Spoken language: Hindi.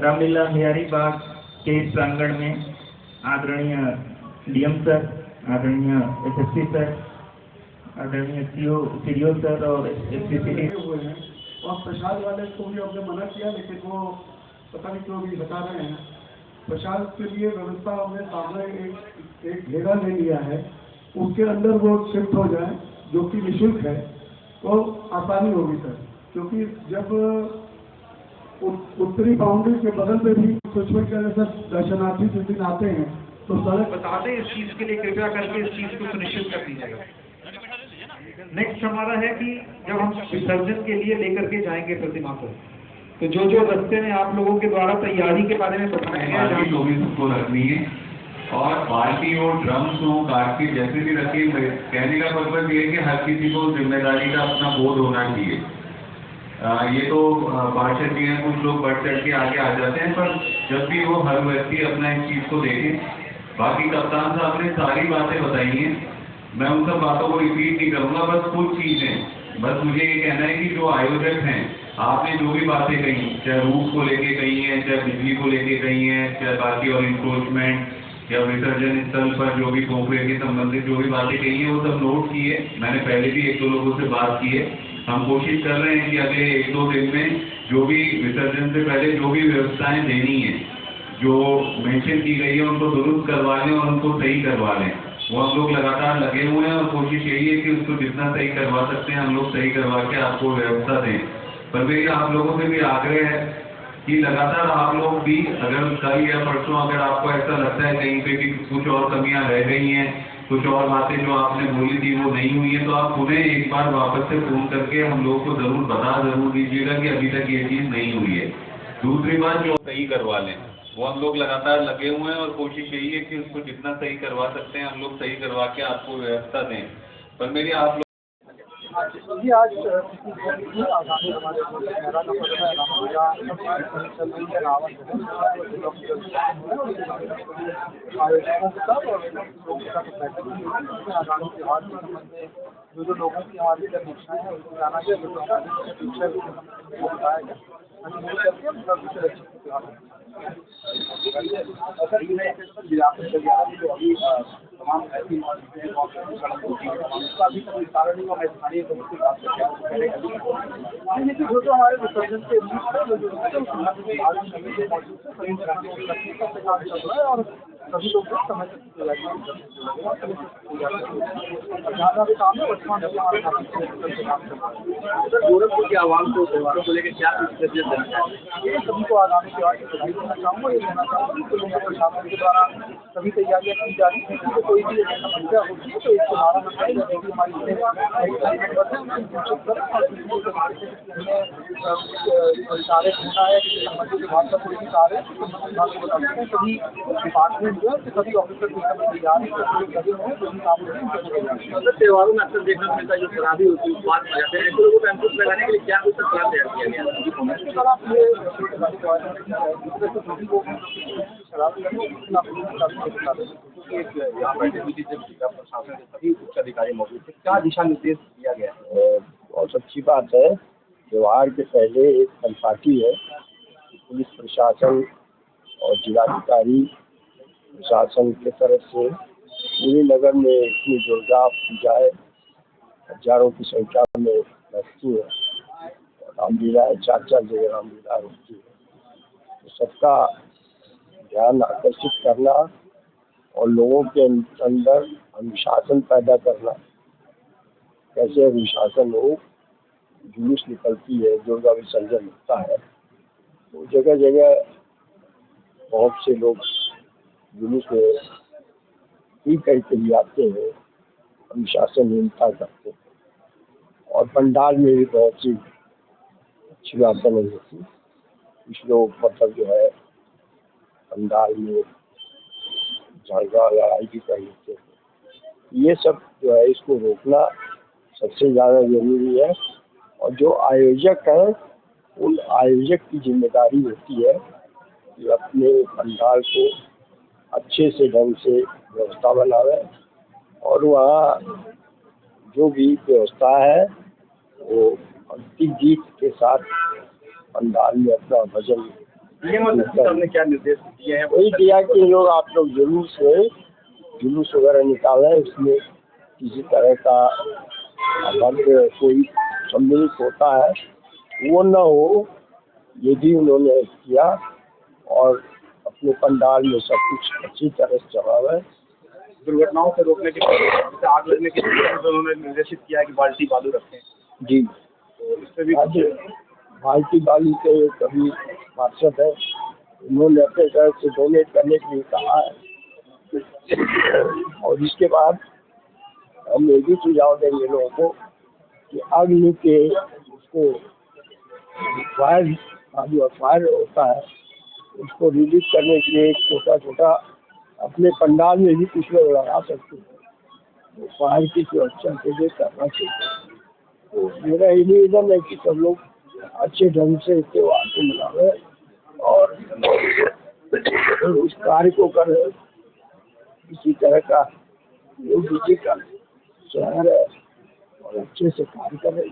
रामलीला हजारी बाग के प्रांगण में आदरणीय डीएम सर, आदरणीय एसएसपी सर, आदरणीय सीओ सर और एसपीसीडी हुए हैं और प्रसाद वाले को भी हमने मना किया, लेकिन वो पता नहीं क्यों भी बता रहे हैं। प्रसाद के लिए व्यवस्था हमने सामने एक घेरा ले लिया है, उसके अंदर वो शिफ्ट हो जाए जो कि निःशुल्क है, तो आसानी होगी सर। क्योंकि जब उत्तरी बाउंड्री के बगल में भी कुछ दर्शनार्थी जिस दिन आते हैं तो सड़क बता दें इस चीज के लिए, कृपया करके इस चीज को सुनिश्चित कर दीजिएगा। नेक्स्ट हमारा है कि जब हम विसर्जन के लिए लेकर के जाएंगे प्रतिमा को, तो जो जो रास्ते में आप लोगों के द्वारा तैयारी के बारे में बताया गया को रखनी है और बाल्टी हो, ड्रम्स हो, कारपेट जैसे भी रखे। कहने का पर्पज ये है कि हर किसी को जिम्मेदारी का अपना बोध होना चाहिए। ये तो पार्षद भी हैं, कुछ लोग बढ़ चढ़ के आगे आ जाते हैं, पर जब भी वो हर व्यक्ति अपना इस चीज को देखे। बाकी कप्तान साहब ने सारी बातें बताई हैं, मैं उन सब बातों को रिपीट नहीं करूंगा। बस कुछ चीजें बस मुझे ये कहना है कि जो आयोजक हैं, आपने जो भी बातें कही, चाहे रूट को लेके कही है, चाहे बिजली को लेके कही है, चाहे बाकी और इंक्रोचमेंट या विसर्जन स्थल पर जो भी खोपड़े के संबंधित जो भी बातें कही है, वो सब नोट की है। मैंने पहले भी एक दो लोगों से बात की है। हम कोशिश कर रहे हैं कि अगले एक दो दिन में जो भी विसर्जन से पहले जो भी व्यवस्थाएं देनी है, जो मेंशन की गई है, उनको दुरुस्त करवा लें और उनको सही करवा लें। वो हम लोग लगातार लगे हुए हैं और कोशिश यही है कि उसको जितना सही करवा सकते हैं हम लोग सही करवा के आपको व्यवस्था दें। पर मेरी आप लोगों से भी आग्रह है कि लगातार आप लोग भी, अगर कल या परसों अगर आपको ऐसा लगता है कहीं पे कि कुछ और कमियां रह गई हैं, कुछ और बातें जो आपने बोली थी वो नहीं हुई है, तो आप उन्हें एक बार वापस से फोन करके हम लोग को जरूर दीजिएगा कि अभी तक ये चीज़ नहीं हुई है। दूसरी बात, जो सही करवा लें, वो हम लोग लगातार लगे हुए हैं और कोशिश यही है कि उसको जितना सही करवा सकते हैं हम लोग सही करवा के आपको व्यवस्था दें। पर मेरी आप लोग जी आज आगामी हमारे आयोजकों के साथ और लोगों के साथ आगामी त्योहार के संबंध में जो लोगों की हमारी अपेक्षाएं हैं उनको जाना गया, जो अपेक्षा भी बताया गया करके हम जो अभी तमाम ऐसी उसका भी कोई कारण नहीं, हमें स्थानीय लोगों से बात करके जो हमारे विसर्जन के और सभी लोग समय ज़्यादा भी काम है। वर्तमान में हमारे गोरखपुर के आवाम को त्योहारों को लेकर क्या सभी को आगामी त्योहार की बधाई देना चाहूँगा। ये कहना चाहूँगा कि प्रशासन के द्वारा सभी तैयारियां की जा रही हैं कि कोई भी समस्या होती है तो एक तुम्हारा नंबर जो भी हमारी सारे होना है संबंधित विभाग का कोई भी कार्य विभाग को बता सकते हैं। सभी डिपार्टमेंट जो है सभी ऑफिसर की तैयार लगे हुए हैं, जो भी काम मतलब त्योहारों में अक्सर देखने को मिलता है जो खराबी होती है बात आ जाते हैं, ऐसे लोगों को एमपुट लगाने के लिए क्या कुछ प्लान तैयार किया गया यहाँ बैठे हुई थी जब जिला प्रशासन के सभी उच्च अधिकारी मौजूद थे, क्या दिशा निर्देश दिया गया है? बहुत अच्छी बात है। त्योहार के पहले एक परिपाटी है, पुलिस प्रशासन और जिलाधिकारी प्रशासन की तरफ से पूरे नगर में इतनी दुर्गा पूजाएं हजारों की संख्या में लगती है। रामलीला 4-4 जगह रामलीला होती है, तो सबका ध्यान आकर्षित करना और लोगों के अंदर अनुशासन पैदा करना। कैसे अनुशासन हो, जुलूस निकलती है, दुर्गा विसर्जन होता है, तो जगह जगह बहुत से लोग जुलूस में ही कई के आते हैं, अनुशासनहीनता करते हैं और पंडाल में भी बहुत सी अच्छी बातें नहीं होती। कुछ लोग मतलब जो है पंडाल में झगड़ा लड़ाई भी कर लेते हैं। ये सब जो है इसको रोकना सबसे ज़्यादा जरूरी है और जो आयोजक हैं उन आयोजक की जिम्मेदारी होती है कि अपने पंडाल को अच्छे से ढंग से व्यवस्था बनावे और वहाँ जो भी व्यवस्था है वो भक्ति गीत के साथ पंडाल में अपना भजन ने क्या निर्देश दिए हैं? वही दिया कि लोग आप लोग जुलूस वगैरह निकालें, उसमें किसी तरह का वर्ग कोई सम्मिलित होता है वो न हो, ये भी उन्होंने किया। और अपने पंडाल में सब कुछ अच्छी तरह से चला है। दुर्घटनाओं से रोकने के लिए, जैसे आग लगने की स्थिति में उन्होंने निर्देशित किया है कि बाल्टी बालू रखें। जी, तो इससे भी आज बाल्टी बालू के कभी पार्षद है, उन्होंने अपने तरफ से डोनेट करने के लिए कहा है। और इसके बाद हम ये भी सुझाव देंगे लोगों को कि आग के उसको फायर होता है, उसको रिलीज करने के लिए छोटा छोटा अपने पंडाल में भी कुछ लोग लगा सकते हैं, तो फायर की सुरक्षा के लिए करना चाहिए। तो मेरा ये निवेदन है कि सब लोग अच्छे ढंग से त्योहार को मनावे और उस कार्य को करें। किसी तरह का डिजिटल शहर है और अच्छे से कार्य करें।